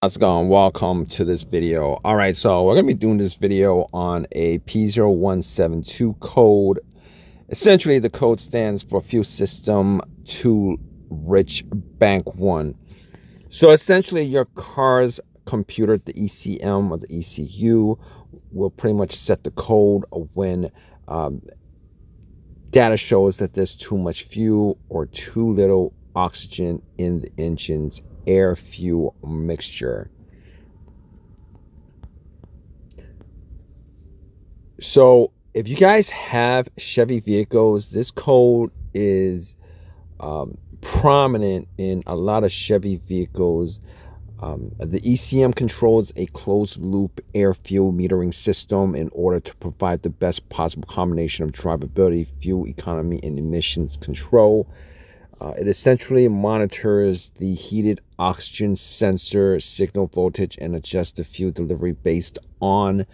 How's it going? Welcome to this video. All right, so we're gonna be doing this video on a P0172 code. Essentially, the code stands for Fuel System to Rich Bank 1. So essentially, your car's computer, the ECM or the ECU, will pretty much set the code when data shows that there's too much fuel or too little oxygen in the engine's air fuel mixture. So if you guys have Chevy vehicles, this code is prominent in a lot of Chevy vehicles. The ECM controls a closed loop air fuel metering system in order to provide the best possible combination of drivability, fuel economy, and emissions control. It essentially monitors the heated oxygen sensor signal voltage and adjusts the fuel delivery based on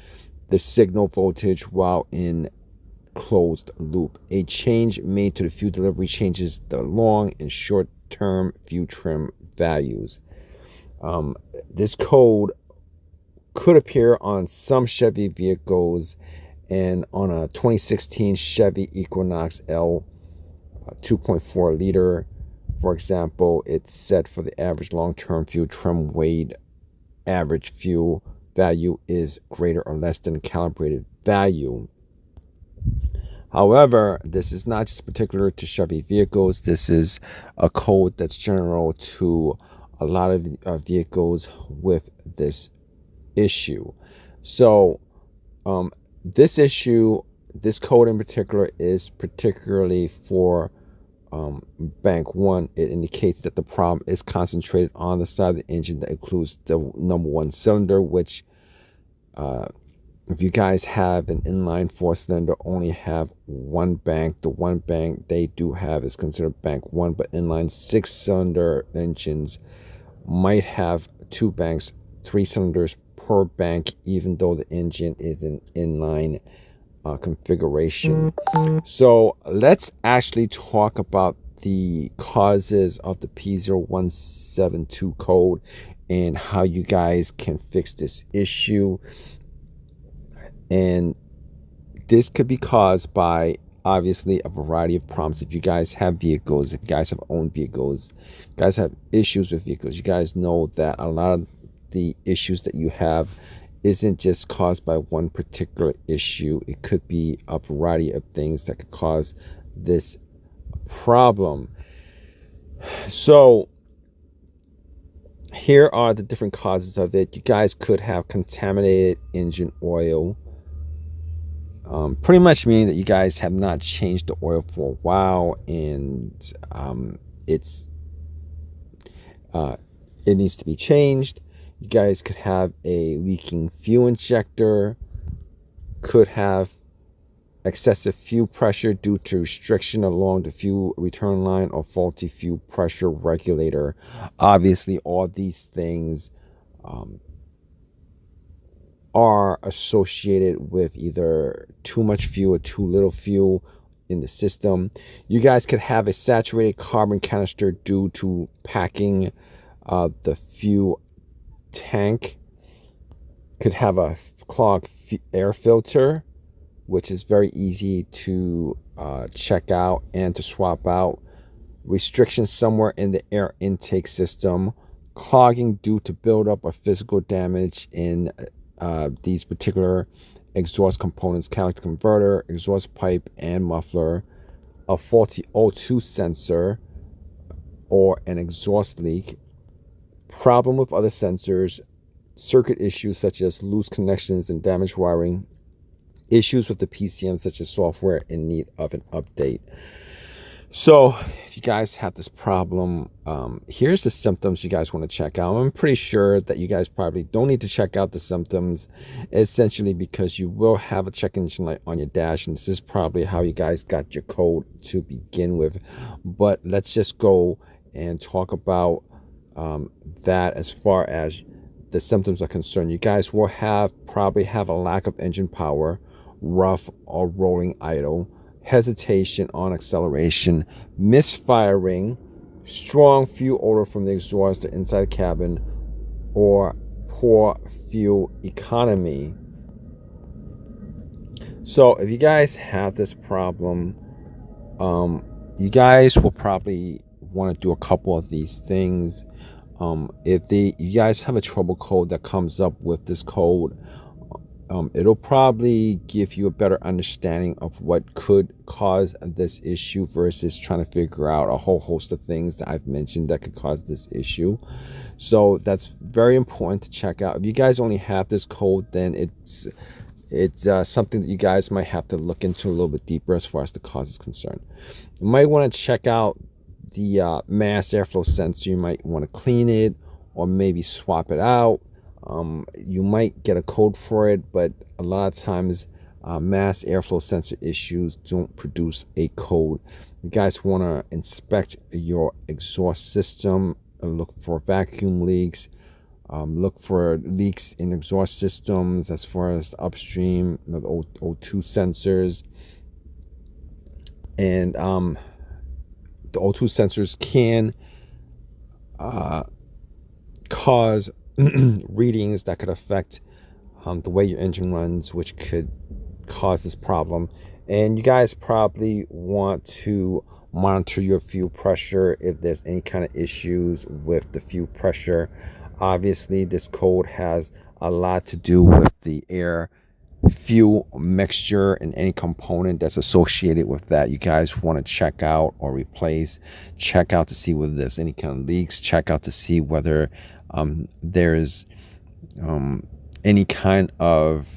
the signal voltage while in closed loop. A change made to the fuel delivery changes the long and short-term fuel trim values. This code could appear on some Chevy vehicles, and on a 2016 Chevy Equinox L 2.4 liter, for example, it's set for the average long-term fuel trim weight. Average fuel value is greater or less than the calibrated value. However, this is not just particular to Chevy vehicles. This is a code that's general to a lot of vehicles with this issue. So this code in particular is particularly for bank 1. It indicates that the problem is concentrated on the side of the engine that includes the number 1 cylinder, which if you guys have an inline 4-cylinder, only have one bank. The one bank they do have is considered bank 1, but inline 6-cylinder engines might have 2 banks, 3 cylinders per bank, even though the engine is an inline configuration. So let's actually talk about the causes of the P0172 code and how you guys can fix this issue. And this could be caused by obviously a variety of problems. If you guys have vehicles, if you guys have owned vehicles, if you guys have issues with vehicles, you guys know that a lot of the issues that you have isn't just caused by one particular issue. It could be a variety of things that could cause this problem. So here are the different causes of it. You guys could have contaminated engine oil. Pretty much meaning that you guys have not changed the oil for a while, and it needs to be changed. You guys could have a leaking fuel injector, could have excessive fuel pressure due to restriction along the fuel return line or faulty fuel pressure regulator. Obviously, all these things are associated with either too much fuel or too little fuel in the system. You guys could have a saturated carbon canister due to packing the fuel tank. Could have a clogged air filter, which is very easy to check out and to swap out. Restrictions somewhere in the air intake system. Clogging due to buildup or physical damage in these particular exhaust components: catalytic converter, exhaust pipe, and muffler. A faulty O2 sensor or an exhaust leak. Problem with other sensors. Circuit issues such as loose connections and damaged wiring. Issues with the PCM such as software in need of an update. So if you guys have this problem, here's the symptoms you guys want to check out. I'm pretty sure that you guys probably don't need to check out the symptoms, essentially because you will have a check engine light on your dash, and this is probably how you guys got your code to begin with. But let's just go and talk about that as far as the symptoms are concerned. You guys will probably have a lack of engine power, rough or rolling idle, hesitation on acceleration, misfiring, strong fuel odor from the exhaust inside the cabin, or poor fuel economy. So if you guys have this problem, you guys will probably want to do a couple of these things. If you guys have a trouble code that comes up with this code, it'll probably give you a better understanding of what could cause this issue versus trying to figure out a whole host of things that I've mentioned that could cause this issue. So that's very important to check out. If you guys only have this code, then it's something that you guys might have to look into a little bit deeper as far as the cause is concerned. You might want to check out the mass airflow sensor. You might want to clean it or maybe swap it out. You might get a code for it, but a lot of times mass airflow sensor issues don't produce a code. You guys want to inspect your exhaust system, look for vacuum leaks, look for leaks in exhaust systems as far as the upstream, the O2 sensors. And the O2 sensors can cause readings that could affect the way your engine runs, which could cause this problem. And you guys probably want to monitor your fuel pressure if there's any kind of issues with the fuel pressure. Obviously, this code has a lot to do with the air fuel mixture and any component that's associated with that. You guys want to check out or replace, check out to see whether there's any kind of leaks, check out to see whether there's any kind of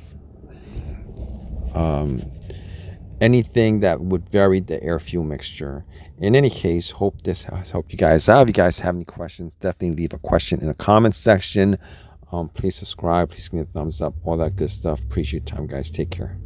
anything that would vary the air fuel mixture. In any case, hope this has helped you guys out. If you guys have any questions, definitely leave a question in the comments section. Please subscribe, please give me a thumbs up, all that good stuff. Appreciate your time, guys. Take care.